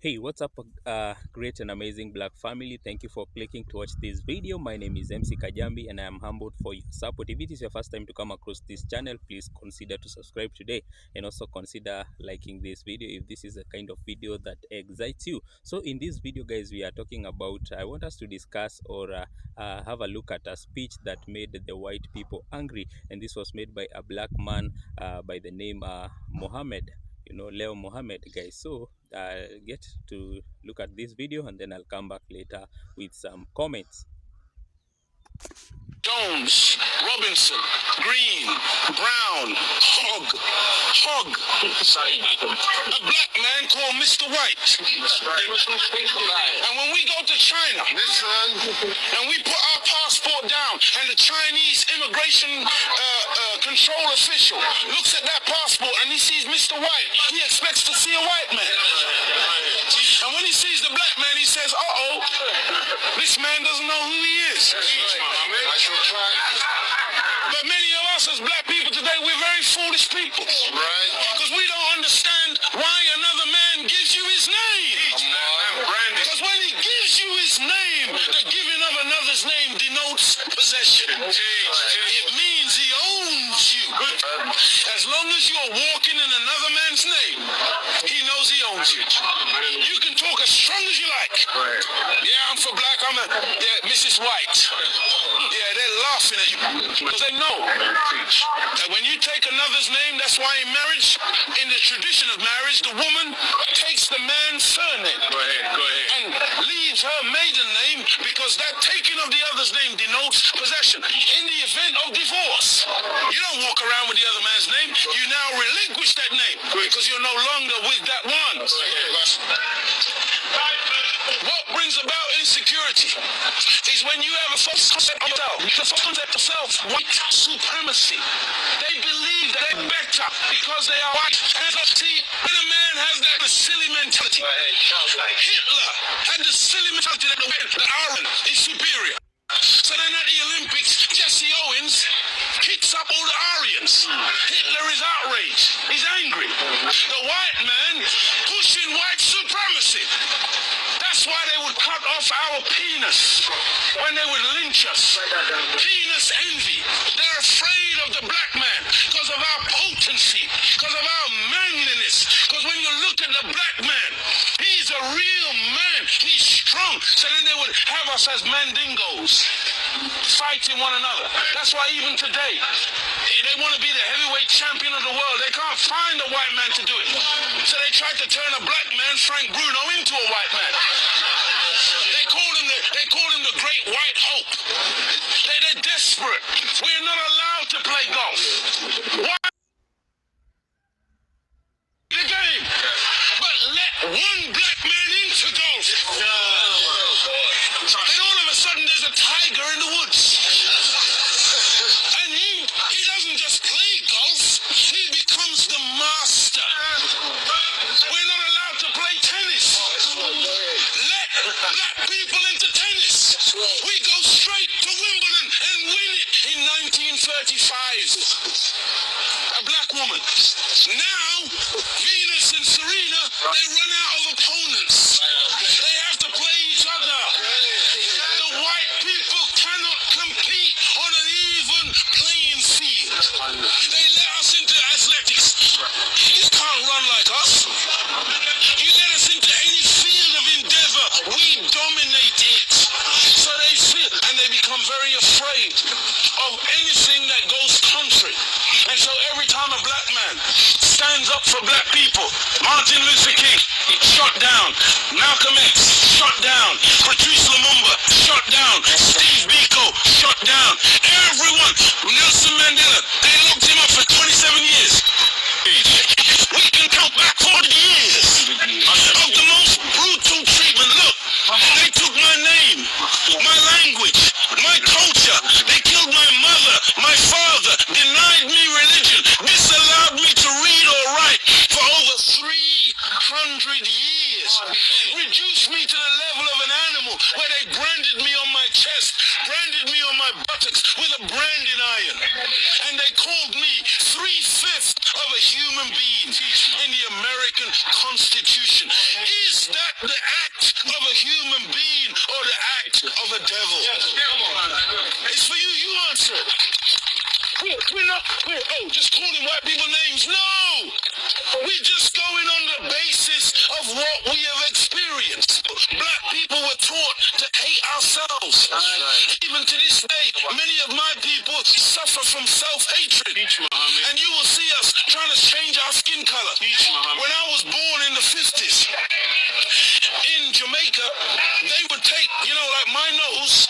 Hey, what's up, great and amazing Black family? Thank you for clicking to watch this video. My name is MC Kajambi and I am humbled for your support. If it is your first time to come across this channel, please consider to subscribe today and also consider liking this video if this is a kind of video that excites you. So in this video, guys, we are talking about, I want us to discuss or have a look at a speech that made the white people angry, and this was made by a black man by the name Mohammed. Leo Mohammed, guys. So get to look at this video and then I'll come back later with some comments. Jones, Robinson, Green, Brown, Hogg. A black man called Mr. White. And when we go to China and we put our passport down and the Chinese immigration control official looks at that passport and he sees Mr. White, he expects to see a white man. And when he sees the black man, he says, uh-oh, this man doesn't know who he is. But many of us as black people today, we're very foolish people. Right. Because we don't understand why another man gives you his name. Because when he gives you his name, the giving of another's name denotes possession. It means he owns you. As long as you are walking in another man's name, he knows he owns you. You can talk as strong as you like. Yeah, I'm for black, Mrs. White. Yeah, they're laughing at you because they know that when you take another's name, that's why in marriage, in the tradition of marriage, the woman takes the man's surname. Go ahead. And leaves her maiden name because that taking of the other's name denotes possession. In the event of divorce, you don't walk around with the other man's name. You now relinquish that name because you're no longer with that one. What brings about insecurity is when you have a false concept of yourself. The false concept of self, white supremacy. They believe that they're better because they are white. And see, when a man has that silly mentality, Hitler had the silly mentality that the Aryan is superior. So then at the Olympics, Jesse Owens kicks up all the Aryans. Hitler is outraged. He's angry. The white man pushing white supremacy. That's why they would cut off our penis when they would lynch us. Penis envy. They're afraid of the black man because of our potency, because of our manliness. Because when you look at the black man, he's a real man. He's strong. So then they would have us as mandingos fighting one another. That's why even today, they want to be the heavyweight champion of the world. They can't find a white man to do it. So they tried to turn a black man, Frank Bruno, into a white man. They call him the Great White Hope. They're desperate. We're not allowed to play golf. Why? The game. But let one black man into golf. And all of a sudden there's a tiger in the woods. And he doesn't just play golf, he becomes the master. We're not allowed to play tennis. Let black people into tennis. We go straight to Wimbledon and win it in 1935. A black woman. Now, Venus and Serena, they run out of opponents. They have to play each other. The white people cannot compete on an even playing field. They let us into athletics. You can't run like us. You let us into any field of endeavor, we dominate it. So they feel, and they become very afraid of anything that goes contrary. And so every time a black man stands up for black people, Martin Luther King, shot down. Malcolm X, shot down. Patrice Lumumba, shot down. Steve Biko, shot down. Everyone, Nelson Mandela, they locked him up for 27 years. We can count back 40 years of the most brutal treatment. Look, they took my name, my language, my culture. They killed my mother, my father, denied me religion, disallowed me to read or write for over 300 years. Reduced me to the level of an animal where they branded me on my chest, branded me on my buttocks with a branding iron. And they called me 3/5 of a human being in the American Constitution. Is that of what we have experienced. Black people were taught to hate ourselves. Even to this day, many of my people suffer from self-hatred. And you will see us trying to change our skin color. When I was born in the 50s, in Jamaica, they would take, like my nose,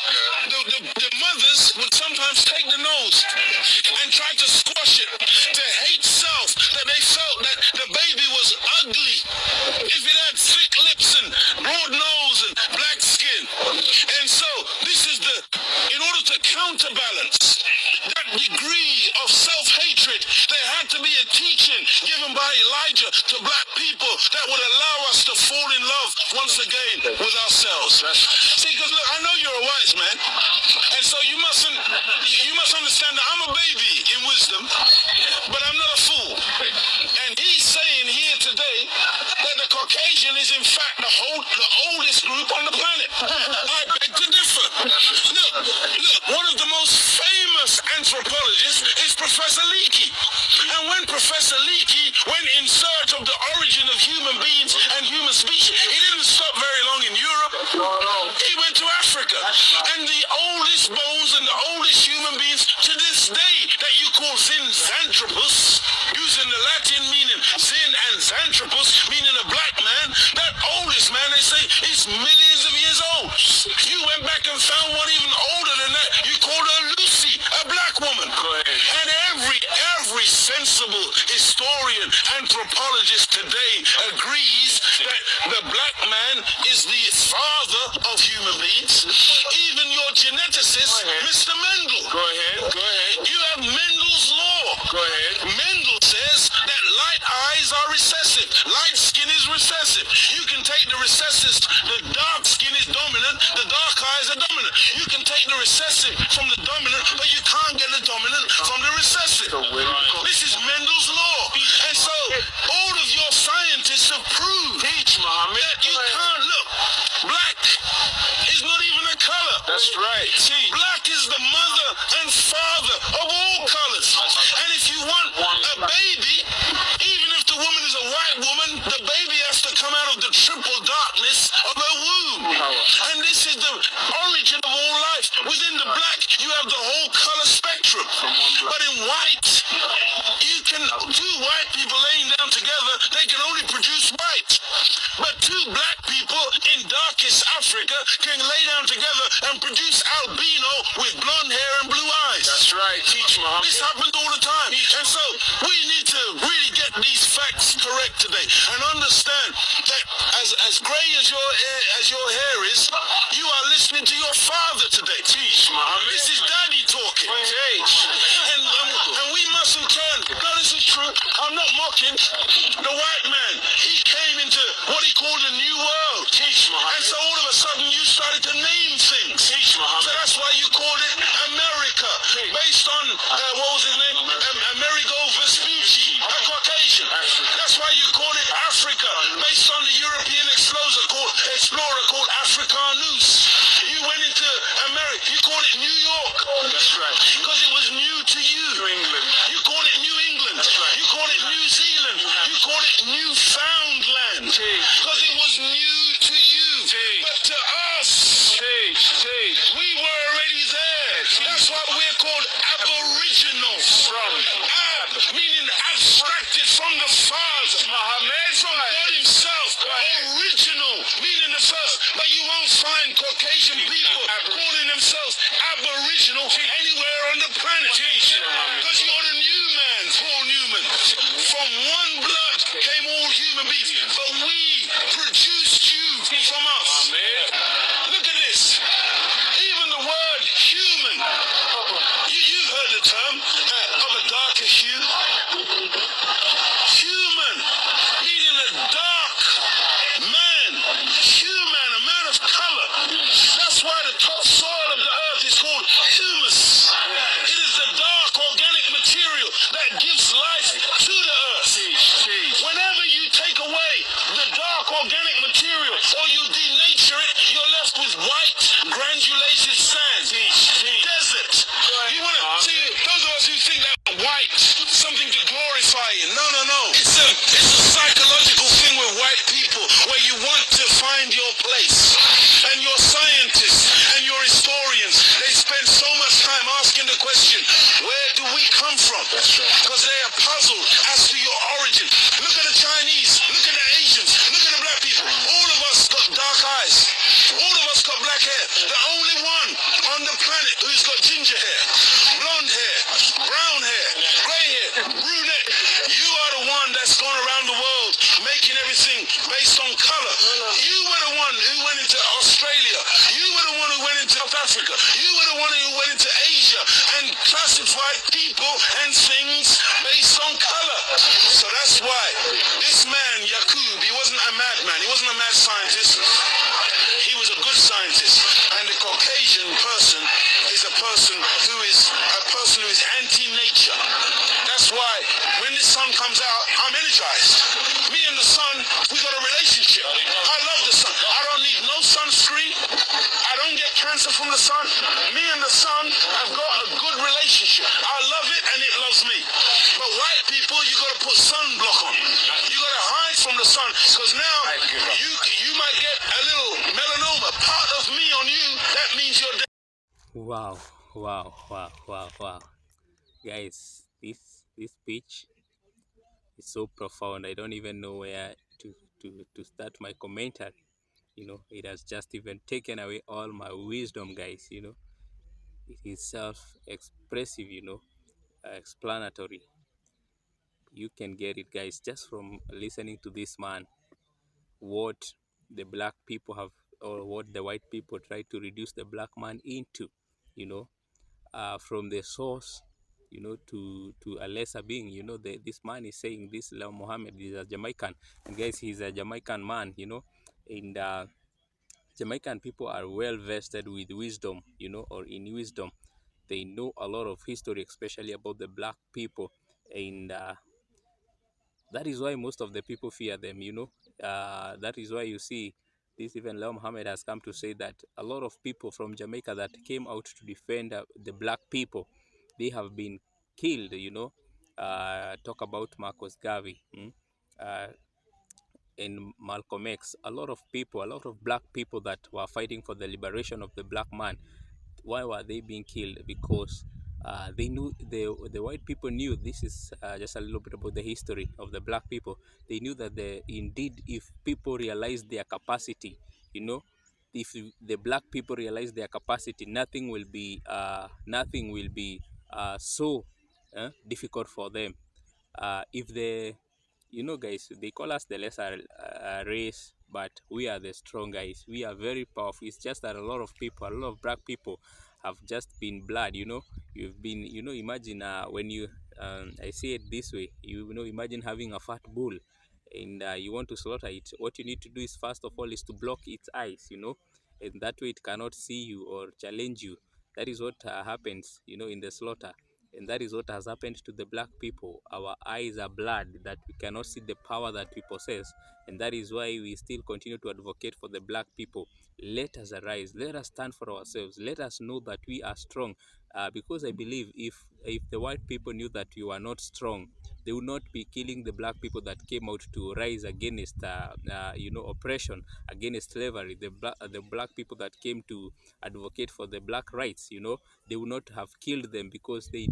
the mothers would sometimes take the nose and try to squash it, to hate self, that they felt that the baby was ugly if it had thick lips and broad nose and black skin. And so this is in order to counterbalance that degree of self-hatred, there had to be a teaching given by Elijah to black people that would allow us to fall in love once again with ourselves. See, because look, I know you're a wise man, and so you must understand that I'm a baby in wisdom, but I'm not a fool. And he's saying here today that the Caucasian is in fact the oldest group on the planet. I beg to differ. Look, one of the most famous anthropologists is Professor Leakey. And when Professor Leakey went in search of the origin of human beings and human species, he didn't stop very long in Europe. He went to Africa. And the oldest bones and the oldest human beings to this day that you call Zinjanthropus, using the Latin meaning Zin and Xanthropus, meaning a black man, that oldest man, they say, is millions of years old. You went back and found one even older than that. You called her Lucy, a black woman. And every sensible historian, anthropologist today agrees that the black man is the father of human beings. Even your geneticist, Mr. Mendel. Go ahead. You have Mendel's law. Mendel says that light eyes are recessive. Light skin is recessive. You can take the recessive, the dark skin is dominant, the dark eyes are dominant. You can take the recessive from the dominant, but you can't get the dominant from the recessive. This is Mendel's law. And so all of your scientists have proved that you can't look. Black is not even a color. That's right. Black is the mother and father of all colors. And if you want a baby, even if the woman is a white woman, the baby has to come out of the triple darkness of her womb. And this is the origin of all life. Within the black, you have the whole color spectrum. But in white, you can, two white people laying down together, they can only produce white. But two black people in darkest Africa can lay down together and produce albino with blonde hair and blue eyes. That's right. This happens all the time. And so we need to really get these facts correct today and understand that as gray as your hair is, you are listening to your father today. This is daddy talking. And we mustn't turn. No, this is true. I'm not mocking. The white man, he came into what he called a new world. And so all of a sudden you started to name things. So that's why you called it America, based on, what was his name? Amerigo Vespucci, a Caucasian. That's why you called it Africa, based on the European explorer called Africanus. You went into America, you called it New York. That's right. Because it was new to you. New England. You called it New England. That's right. You called it New Zealand. You called it Newfoundland. Because it was new to you. But to us, we were already there. That's why we're called aboriginals. Ab, meaning abstracted from the Father. From God himself. Original, meaning the first. But you won't find Caucasian people calling themselves aboriginal anywhere on the planet. Because you're the new man, Paul Newman. From one blood came all human beings. But we produced you from us. Look at this. Even the word human. You've heard the term of a darker hue. Human, meaning a dark man. Human, a man of color. That's why the top soil of the earth is called humus. It is the dark organic material that gives life to the earth. Whenever you take away the dark organic material or you denature it, you're left with white granulated sand. Desert. You want to see those of us who think that white something to glorify in. No. It's a psychological thing with white people. Africa. You were the one who went into Asia and classified people and things based on color. So that's why this man, Yaqub, he wasn't a madman. He wasn't a mad scientist. He was a good scientist. And the Caucasian person is a person who is anti-nature. That's why when the sun comes out, I'm energized. Me and the sun, we got a relationship. I love the sun. I don't need no sunscreen. I don't get cancer from the sun. Me and the sun have got a good relationship. I love it and it loves me. But white people, you got to put sunblock on. You got to hide from the sun because now you might get a little melanoma. Part of me on you, that means you're dead. Wow, wow, wow, wow, wow. Guys, this speech is so profound. I don't even know where to start my commentary. It has just even taken away all my wisdom, guys. It is self-expressive, explanatory. You can get it, guys, just from listening to this man. What the black people have, or what the white people try to reduce the black man into, you know from the source, to a lesser being. This man is saying, this Muhammad is a Jamaican, and guys, he's a Jamaican man, and Jamaican people are well vested with wisdom, or in wisdom. They know a lot of history, especially about the black people, and that is why most of the people fear them. That is why you see this, even Leo Muhammad has come to say that a lot of people from Jamaica that came out to defend the black people, they have been killed. Talk about Marcus Garvey, and Malcolm X. A lot of people, a lot of black people that were fighting for the liberation of the black man, why were they being killed? Because they knew, the white people knew. This is just a little bit about the history of the black people. They knew that indeed, if people realize their capacity, if the black people realize their capacity, nothing will be so difficult for them. If the guys, they call us the lesser race, but we are the strong guys. We are very powerful. It's just that a lot of people, a lot of black people have just been blood. You've been, imagine when you I say it this way, imagine having a fat bull, and you want to slaughter it. What you need to do is, first of all, is to block its eyes, and that way it cannot see you or challenge you. That is what happens, in the slaughter. And that is what has happened to the black people. Our eyes are blood, that we cannot see the power that we possess. And that is why we still continue to advocate for the black people. Let us arise. Let us stand for ourselves. Let us know that we are strong. Because I believe if the white people knew that you are not strong, they would not be killing the black people that came out to rise against oppression, against slavery. The black people that came to advocate for the black rights, they would not have killed them, because they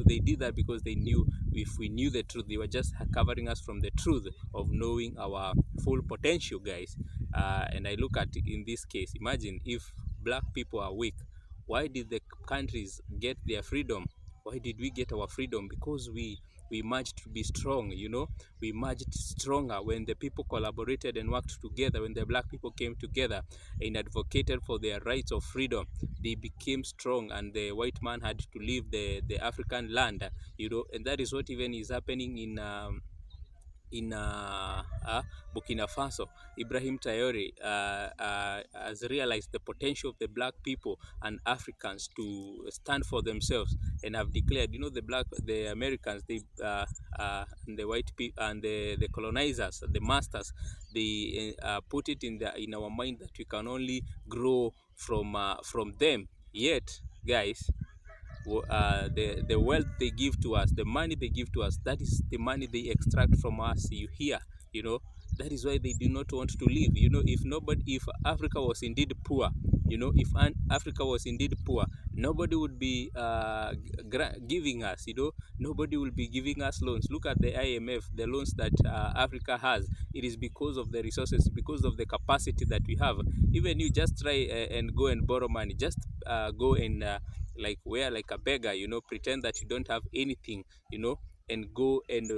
they did that because they knew, if we knew the truth, they were just covering us from the truth of knowing our full potential, guys. And I look at it in this case, imagine if black people are weak. Why did the countries get their freedom? Why did we get our freedom? Because we emerged to be strong. We emerged stronger when the people collaborated and worked together. When the black people came together and advocated for their rights of freedom, they became strong, and the white man had to leave the African land. And that is what even is happening in Burkina Faso. Ibrahim Traore has realized the potential of the black people and Africans to stand for themselves, and have declared, the Americans, and the white people and the colonizers, the masters, they put it in our mind that we can only grow from them. Yet, guys, the wealth they give to us, the money they give to us, that is the money they extract from us. You hear, that is why they do not want to leave. If Africa was indeed poor, if Africa was indeed poor, nobody would be giving us, nobody will be giving us loans. Look at the IMF, the loans that Africa has. It is because of the resources, because of the capacity that we have. Even you just try and go and borrow money, just go and like a beggar, pretend that you don't have anything, and go and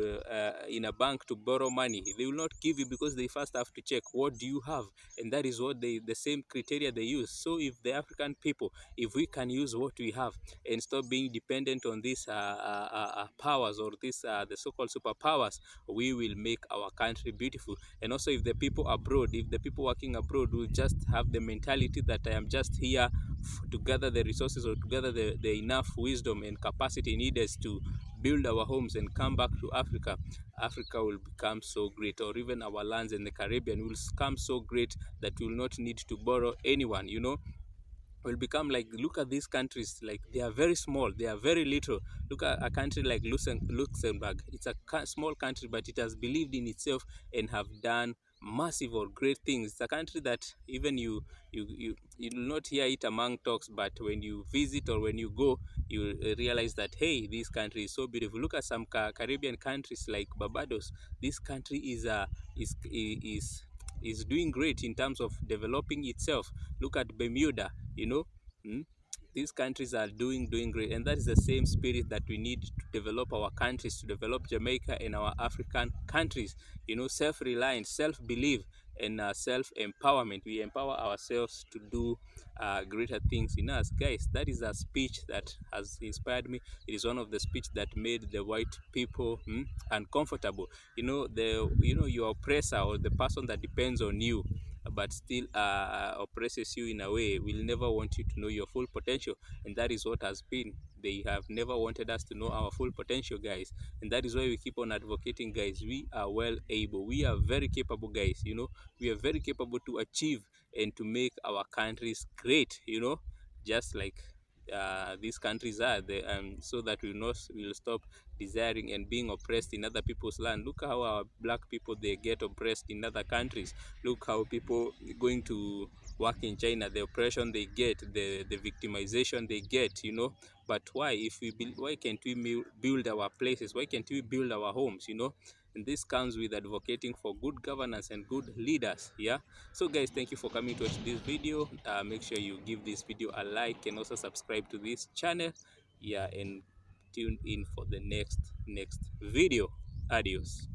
in a bank to borrow money, they will not give you, because they first have to check what do you have, and that is what the same criteria they use. So if the African people, if we can use what we have and stop being dependent on these powers, or these the so-called superpowers, we will make our country beautiful. And also, if the people abroad, if the people working abroad will just have the mentality that I am just here to gather the resources, or to gather the enough wisdom and capacity needed to build our homes and come back to Africa, Africa will become so great. Or even our lands in the Caribbean will become so great that we will not need to borrow anyone, you know. Will become like, look at these countries, like they are very small, they are very little. Look at a country like Luxembourg. It's a small country, but it has believed in itself and have done massive or great things. It's a country that even you will not hear it among talks, but when you visit or when you go, you realize that, hey, this country is so beautiful. Look at some Caribbean countries like Barbados. This country is is doing great in terms of developing itself. Look at Bermuda, you know. mm, these countries are doing great, and that is the same spirit that we need to develop our countries, to develop Jamaica and our African countries, you know. Self-reliance, self-belief, and self-empowerment. We empower ourselves to do greater things in us, guys. That is a speech that has inspired me. It is one of the speech that made the white people uncomfortable. You know, your oppressor, or the person that depends on you but still oppresses you in a way, will never want you to know your full potential. And that is what has been, they have never wanted us to know our full potential, guys. And that is why we keep on advocating, guys. We are well able, we are very capable, guys, you know. We are very capable to achieve and to make our countries great, you know, just like these countries are they, so that we will stop desiring and being oppressed in other people's land. Look how our black people, they get oppressed in other countries. Look how people going to work in China, the oppression they get, the victimization they get, you know. But why, if we build, why can't we build our places? Why can't we build our homes, you know? And this comes with advocating for good governance and good leaders. Yeah. So guys, thank you for coming to watch this video. Make sure you give this video a like and also subscribe to this channel. Yeah, and tune in for the next video. Adios.